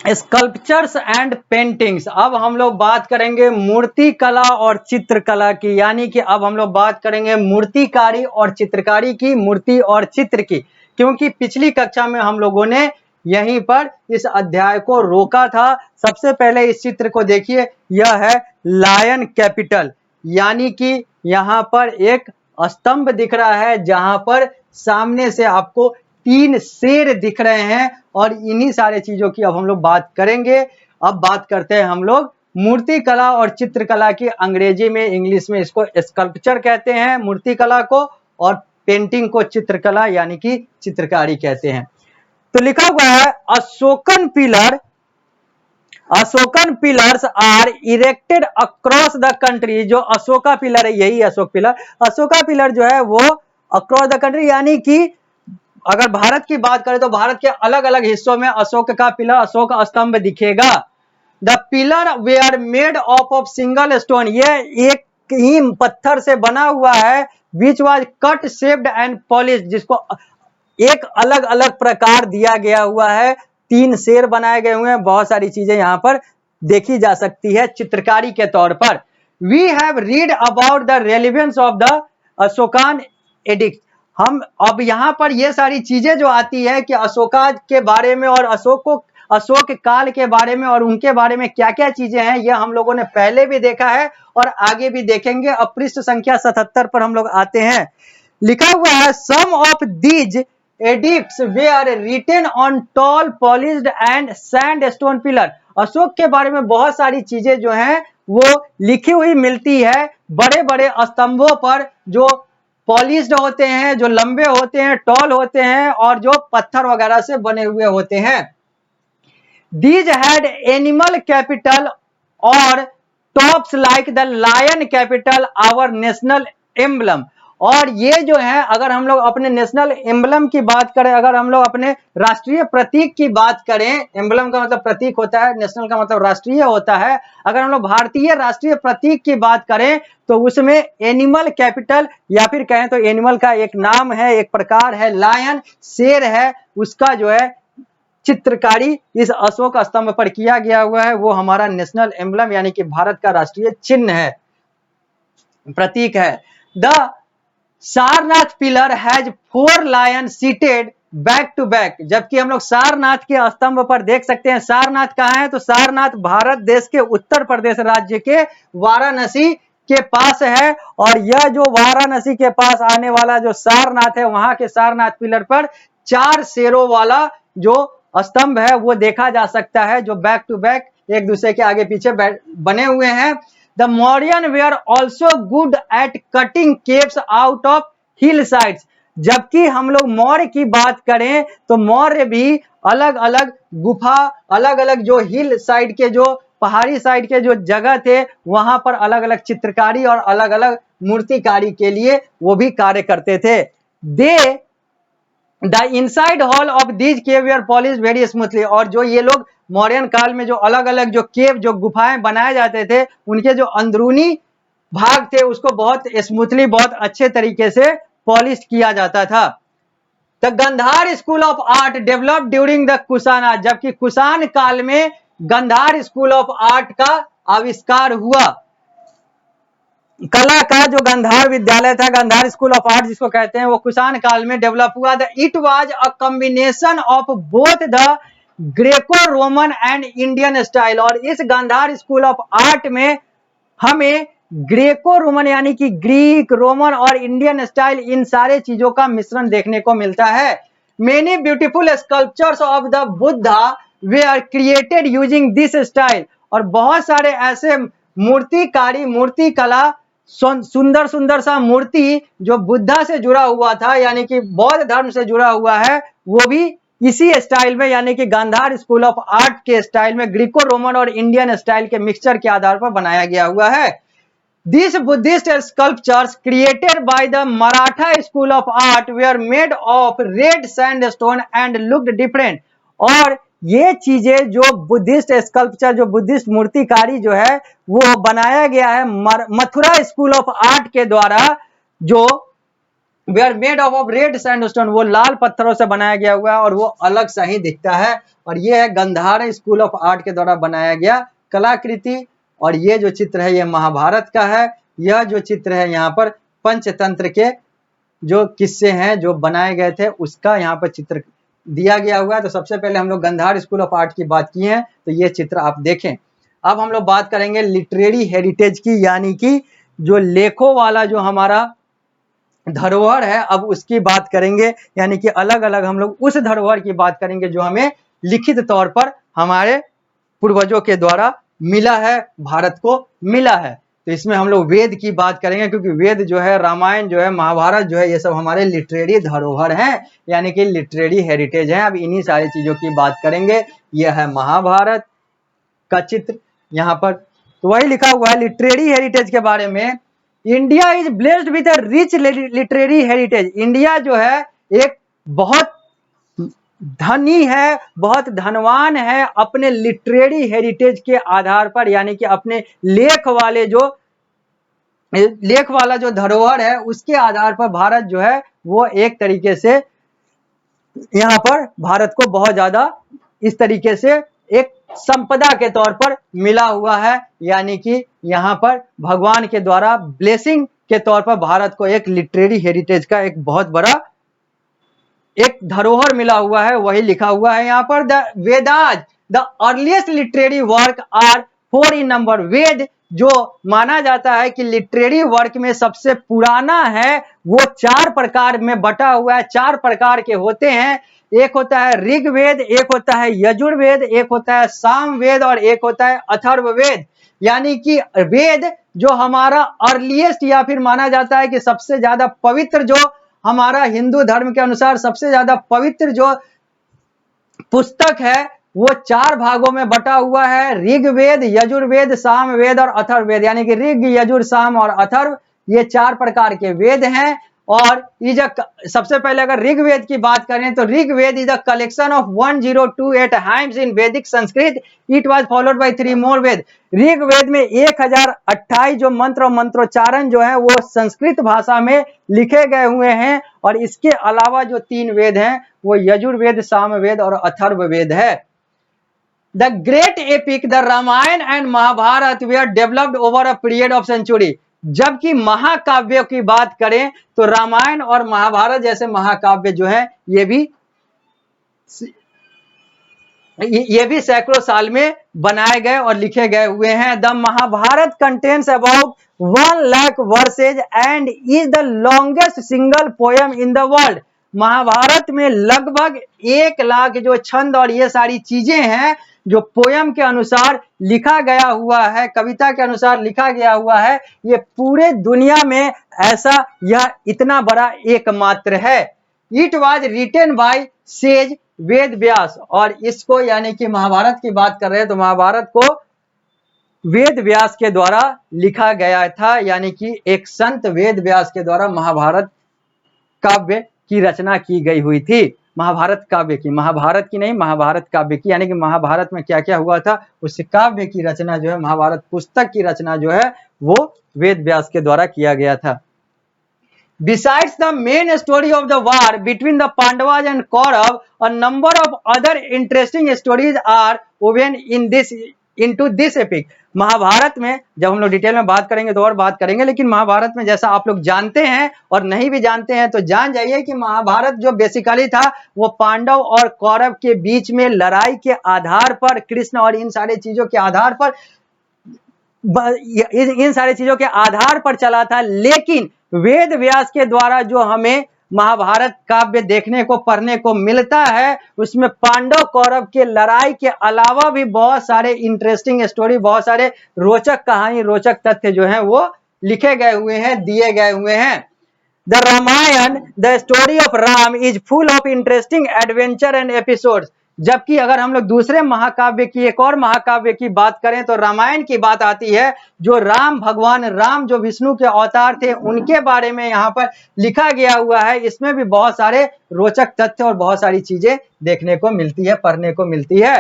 Sculptures and paintings. अब हम लोग बात करेंगे मूर्ति कला और चित्रकला की, यानी कि अब हम लोग बात करेंगे मूर्तिकारी और चित्रकारी की, मूर्ति और चित्र की, क्योंकि पिछली कक्षा में हम लोगों ने यहीं पर इस अध्याय को रोका था। सबसे पहले इस चित्र को देखिए, यह है लायन कैपिटल, यानी कि यहाँ पर एक स्तंभ दिख रहा है जहां पर सामने से आपको 3 शेर दिख रहे हैं, और इन्हीं सारे चीजों की अब हम लोग बात करेंगे। अब बात करते हैं हम लोग मूर्ति कला और चित्रकला की। अंग्रेजी में, इंग्लिश में इसको स्कल्पचर कहते हैं मूर्ति कला को, और पेंटिंग को चित्रकला यानी कि चित्रकारी कहते हैं। तो लिखा हुआ है Ashokan pillars are erected across the country. जो अशोका पिलर है, यही अशोक पिलर, अशोका पिलर जो है वो अक्रॉस द कंट्री, यानी कि अगर भारत की बात करें तो भारत के अलग अलग हिस्सों में अशोक का पिलर, अशोक स्तंभ दिखेगा। The pillar were made of single stone, यह एक ही पत्थर से बना हुआ है, which was cut shaped and polish, जिसको एक अलग अलग प्रकार दिया गया हुआ है। 3 शेर बनाए गए हुए हैं, बहुत सारी चीजें यहां पर देखी जा सकती है चित्रकारी के तौर पर। We have read about the relevance of the Ashokan edict. हम अब यहां पर ये सारी चीजें जो आती है कि अशोका के बारे में और अशोक काल के बारे में और उनके बारे में क्या क्या चीजें हैं, ये हम लोगों ने पहले भी देखा है और आगे भी देखेंगे। अब पृष्ठ संख्या 77 पर हम लोग आते हैं। लिखा हुआ है some of these edicts were written on tall polished and sandstone pillar. Ashok के बारे में बहुत सारी चीजें जो हैं वो लिखी हुई मिलती है बड़े बड़े स्तंभों पर, जो पॉलिश्ड होते हैं, जो लंबे होते हैं, टॉल होते हैं, और जो पत्थर वगैरह से बने हुए होते हैं। These had animal capital और tops like the lion capital, our national emblem। और ये जो है, अगर हम लोग अपने नेशनल एम्बलम की बात करें, अगर हम लोग अपने राष्ट्रीय प्रतीक की बात करें, एम्बलम का मतलब प्रतीक होता है, नेशनल का मतलब राष्ट्रीय होता है। अगर हम लोग भारतीय राष्ट्रीय प्रतीक की बात करें तो उसमें एनिमल कैपिटल, या फिर कहें तो एनिमल का एक नाम है, एक प्रकार है, लायन शेर है, उसका जो है चित्रकारी इस अशोक स्तंभ पर किया गया हुआ है। वो हमारा नेशनल एम्बलम यानी कि भारत का राष्ट्रीय चिन्ह है, प्रतीक है। The Sarnath pillar has 4 lion seated back to back. जबकि हम लोग सारनाथ के स्तंभ पर देख सकते हैं, सारनाथ कहाँ है, तो सारनाथ भारत देश के उत्तर प्रदेश राज्य के वाराणसी के पास है। और यह जो वाराणसी के पास आने वाला जो सारनाथ है, वहां के सारनाथ पिलर पर 4 शेरों वाला जो स्तंभ है वो देखा जा सकता है, जो बैक टू बैक एक दूसरे के आगे पीछे बने हुए हैं। The Mauryan were also good at cutting caves out of hill sides. जबकि हम लोग मौर्य की बात करें तो मौर्य भी अलग अलग गुफा, अलग अलग जो हिल साइड के, जो पहाड़ी साइड के जो जगह थे, वहां पर अलग अलग चित्रकारी और अलग अलग मूर्तिकारी के लिए वो भी कार्य करते थे। They the inside hall of these cave were polish very smoothly. और जो ये लोग मौर्यन काल में जो अलग अलग जो केव, जो गुफाएं बनाए जाते थे, उनके जो अंदरूनी भाग थे उसको बहुत स्मूथली, बहुत अच्छे तरीके से पॉलिश किया जाता था। The Gandhara school of art develop during the Kushan. जबकि कुषाण काल में गंधार स्कूल ऑफ आर्ट का आविष्कार हुआ। कला का जो गंधार विद्यालय था, गंधार स्कूल ऑफ आर्ट जिसको कहते हैं, वो कुषाण काल में डेवलप हुआ। It was a combination of both the Greco Roman and Indian style. और इस गांधार स्कूल ऑफ आर्ट में हमें ग्रेको रोमन यानी कि ग्रीक, रोमन और इंडियन स्टाइल, इन सारे चीजों का मिश्रण देखने को मिलता है। Many beautiful sculptures of the Buddha were created using this style. और बहुत सारे ऐसे मूर्तिकारी, मूर्ति कला, सुंदर सुंदर सा मूर्ति जो बुद्धा से जुड़ा हुआ था, यानी कि बौद्ध धर्म से जुड़ा हुआ है, वो भी इसी स्टाइल में, यानी कि गांधार स्कूल ऑफ आर्ट के स्टाइल में, ग्रीको रोमन और इंडियन स्टाइल के मिक्सचर के आधार पर बनाया गया हुआ है। These Buddhist sculptures created by the Maratha school of art were made of red sandstone and looked different। और ये चीजें जो बुद्धिस्ट स्कल्पचर, जो बुद्धिस्ट मूर्तिकारी जो है, वो बनाया गया है मथुरा स्कूल ऑफ आर्ट के द्वारा, जो they are made of red sandstone, वो लाल पत्थरों से बनाया गया हुआ है और वो अलग सा ही दिखता है। और ये है गंधार स्कूल ऑफ आर्ट के द्वारा बनाया गया कलाकृति। और ये जो चित्र है ये महाभारत का है। यह जो चित्र है यहाँ पर पंचतंत्र के जो किस्से हैं जो बनाए गए थे उसका यहाँ पर चित्र दिया गया हुआ है। तो सबसे पहले हम लोग गंधार स्कूल ऑफ आर्ट की बात की है, तो ये चित्र आप देखें। अब हम लोग बात करेंगे लिटरेरी हेरिटेज की, यानी कि जो लेखों वाला जो हमारा धरोहर है, अब उसकी बात करेंगे। यानी कि अलग अलग हम लोग उस धरोहर की बात करेंगे जो हमें लिखित तौर पर हमारे पूर्वजों के द्वारा मिला है, भारत को मिला है। तो इसमें हम लोग वेद की बात करेंगे, क्योंकि वेद जो है, रामायण जो है, महाभारत जो है, ये सब हमारे लिटरेरी धरोहर हैं, यानी कि लिटरेरी हेरिटेज है। अब इन्हीं सारी चीजों की बात करेंगे। यह है महाभारत का चित्र यहाँ पर। तो वही लिखा हुआ है लिटरेरी हेरिटेज के बारे में। India is blessed with a rich literary heritage. India जो है एक बहुत धनी है, बहुत धनवान है अपने लिटरेरी हेरिटेज के आधार पर, यानी कि अपने लेख वाला जो धरोहर है उसके आधार पर भारत जो है वो एक तरीके से यहाँ पर भारत को बहुत ज्यादा इस तरीके से एक संपदा के तौर पर मिला हुआ है। यानी कि यहाँ पर भगवान के द्वारा ब्लेसिंग के तौर पर भारत को एक लिटरेरी हेरिटेज का एक बहुत बड़ा एक धरोहर मिला हुआ है। वही लिखा हुआ है यहाँ पर, the Vedas the earliest literary work are 4 in number. Veda जो माना जाता है कि लिटरेरी वर्क में सबसे पुराना है, वो 4 प्रकार में बटा हुआ है, 4 प्रकार के होते हैं। एक होता है ऋग्वेद, एक होता है यजुर्वेद, एक होता है सामवेद और एक होता है अथर्ववेद। यानी कि वेद जो हमारा अर्लीस्ट या फिर माना जाता है कि सबसे ज्यादा पवित्र, जो हमारा हिंदू धर्म के अनुसार सबसे ज्यादा पवित्र जो पुस्तक है, वो 4 भागों में बटा हुआ है, ऋग्वेद, यजुर्वेद, सामवेद और अथर्ववेद। यानी कि ऋग, यजुर, साम और अथर्व ये 4 प्रकार के वेद हैं। और सबसे पहले अगर ऋग्वेद की बात करें तो Rigveda is a collection of 1028 hymns in Vedic Sanskrit. It was followed by 3 more Veda. Rigveda में 1028 जो मंत्र और मंत्रोच्चारण जो है वो संस्कृत भाषा में लिखे गए हुए हैं। और इसके अलावा जो 3 वेद हैं वो यजुर्वेद, सामवेद और अथर्ववेद है। The great epic the Ramayana and Mahabharata were developed over a period of century. जबकि महाकाव्यों की बात करें तो रामायण और महाभारत जैसे महाकाव्य जो है ये भी सैकड़ों साल में बनाए गए और लिखे गए हुए हैं। The Mahabharata contains about 1 lakh verses and is the longest single poem in the world. Mahabharata में लगभग 1 लाख जो छंद और ये सारी चीजें हैं जो पोयम के अनुसार लिखा गया हुआ है, कविता के अनुसार लिखा गया हुआ है, ये पूरे दुनिया में ऐसा यह इतना बड़ा एकमात्र है। It was written by sage Ved Vyas. और इसको यानी कि महाभारत की बात कर रहे हैं तो महाभारत को वेद व्यास के द्वारा लिखा गया था। यानी कि एक संत वेद व्यास के द्वारा महाभारत काव्य की रचना की गई हुई थी। महाभारत काव्य की, महाभारत की नहीं, महाभारत काव्य की। यानी कि महाभारत में क्या क्या हुआ था उस काव्य की रचना जो है, महाभारत पुस्तक की रचना जो है वो वेद व्यास के द्वारा किया गया था। Besides the main story of the war between the Pandavas and Kauravas, a number of other interesting stories are woven into this epic. Mahabharat में जब हम लोग डिटेल में बात करेंगे तो और बात करेंगे, लेकिन महाभारत में जैसा आप लोग जानते हैं और नहीं भी जानते हैं तो जान जाइए कि महाभारत जो बेसिकली था वो पांडव और कौरव के बीच में लड़ाई के आधार पर, कृष्ण और इन सारे चीजों के आधार पर, इन सारी चीजों के आधार पर चला था। लेकिन वेद व्यास के द्वारा जो हमें महाभारत काव्य देखने को, पढ़ने को मिलता है, उसमें पांडव कौरव के लड़ाई के अलावा भी बहुत सारे इंटरेस्टिंग स्टोरी, बहुत सारे रोचक कहानी, रोचक तथ्य जो हैं वो लिखे गए हुए हैं, दिए गए हुए हैं। The Ramayana the story of Ram is full of interesting adventure and episodes. जबकि अगर हम लोग दूसरे महाकाव्य की, एक और महाकाव्य की बात करें तो रामायण की बात आती है, जो राम, भगवान राम जो विष्णु के अवतार थे उनके बारे में यहाँ पर लिखा गया हुआ है। इसमें भी बहुत सारे रोचक तथ्य और बहुत सारी चीजें देखने को मिलती है, पढ़ने को मिलती है।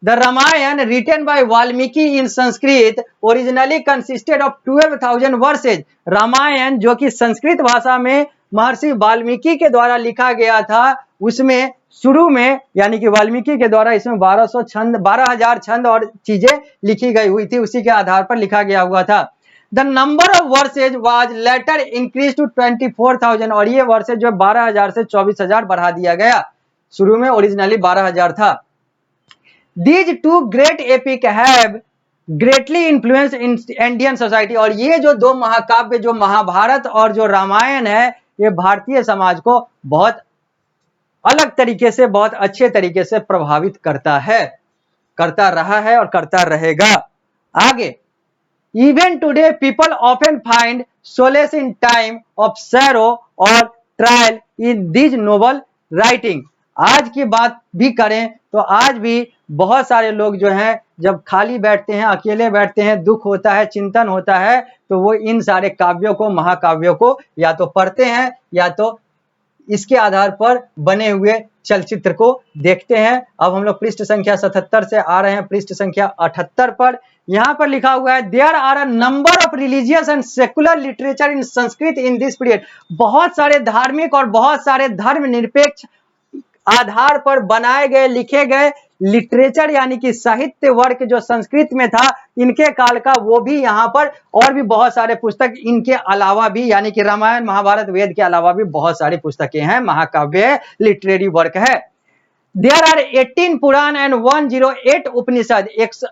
The Ramayana, written by Valmiki in Sanskrit, originally consisted of 12,000 verses. Ramayan जो कि संस्कृत भाषा में महर्षि वाल्मीकि के द्वारा लिखा गया था, उसमें शुरू में यानी कि वाल्मीकि के द्वारा इसमें 12,000 छंद और चीजें लिखी गई हुई थी, उसी के आधार पर लिखा गया हुआ था। The number of verses was later increase to 24,000 और ये वर्सेज जो 12,000 से 24,000 बढ़ा दिया गया, शुरू में ओरिजिनली 12,000 था। These two great epic have greatly influenced in Indian society और ये जो दो महाकाव्य जो महाभारत और जो रामायण है, ये भारतीय समाज को बहुत अलग तरीके से, बहुत अच्छे तरीके से प्रभावित करता है, करता रहा है और करता रहेगा। आगे, Even today people often find solace in time of sorrow or trial in these noble writing। आज की बात भी करें तो आज भी बहुत सारे लोग जो हैं जब खाली बैठते हैं, अकेले बैठते हैं, दुख होता है, चिंतन होता है, तो वो इन सारे काव्यों को, महाकाव्यों को या तो पढ़ते हैं या तो इसके आधार पर बने हुए चलचित्र को देखते हैं। अब हम लोग पृष्ठ संख्या 77 से आ रहे हैं पृष्ठ संख्या 78 पर। यहां पर लिखा हुआ है there are a number of religious and secular literature in Sanskrit in this period. बहुत सारे धार्मिक और बहुत सारे धर्मनिरपेक्ष आधार पर बनाए गए, लिखे गए लिटरेचर यानी कि साहित्य वर्ग जो संस्कृत में था इनके काल का, वो भी यहाँ पर और भी बहुत सारे पुस्तक इनके अलावा भी यानी कि रामायण महाभारत वेद के अलावा भी बहुत सारी पुस्तकें हैं, महाकाव्य है, लिटरेरी वर्क है। देयर आर 18 पुराण एंड 108 उपनिषद।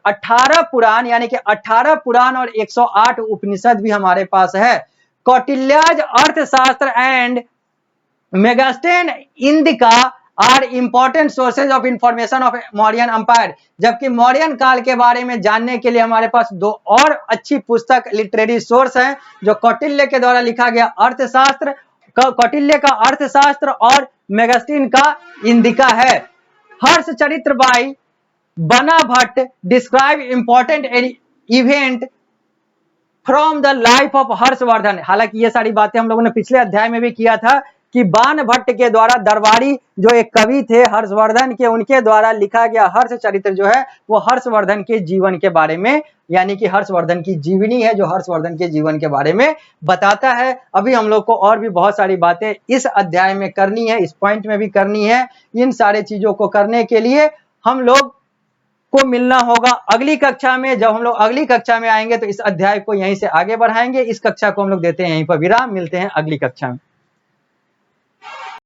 18 पुराण यानी कि 18 पुराण और 108 उपनिषद भी हमारे पास है। Kautilya's Arthashastra and Megasthenes Indica are important sources of information of Mauryan empire. जबकि मौर्यन काल के बारे में जानने के लिए हमारे पास दो और अच्छी पुस्तक लिटरेरी सोर्स हैं, जो कौटिल्य के द्वारा लिखा गया अर्थशास्त्र, कौटिल्य का अर्थशास्त्र और मेगास्टीन का इंदिका है। हर्ष चरित्र बाई बना Bhatt describe important event from the life of Harshvardhan. हालांकि ये सारी बातें हम लोगों ने पिछले अध्याय में भी किया था कि बाण भट्ट के द्वारा, दरबारी जो एक कवि थे हर्षवर्धन के, उनके द्वारा लिखा गया हर्ष चरित्र जो है वो हर्षवर्धन के जीवन के बारे में यानी कि हर्षवर्धन की जीवनी है जो हर्षवर्धन के जीवन के बारे में बताता है। अभी हम लोग को और भी बहुत सारी बातें इस अध्याय में करनी है, इस पॉइंट में भी करनी है। इन सारे चीजों को करने के लिए हम लोग को मिलना होगा अगली कक्षा में। जब हम लोग अगली कक्षा में आएंगे तो इस अध्याय को यहीं से आगे बढ़ाएंगे। इस कक्षा को हम लोग देते हैं यहीं पर विराम, मिलते हैं अगली कक्षा में।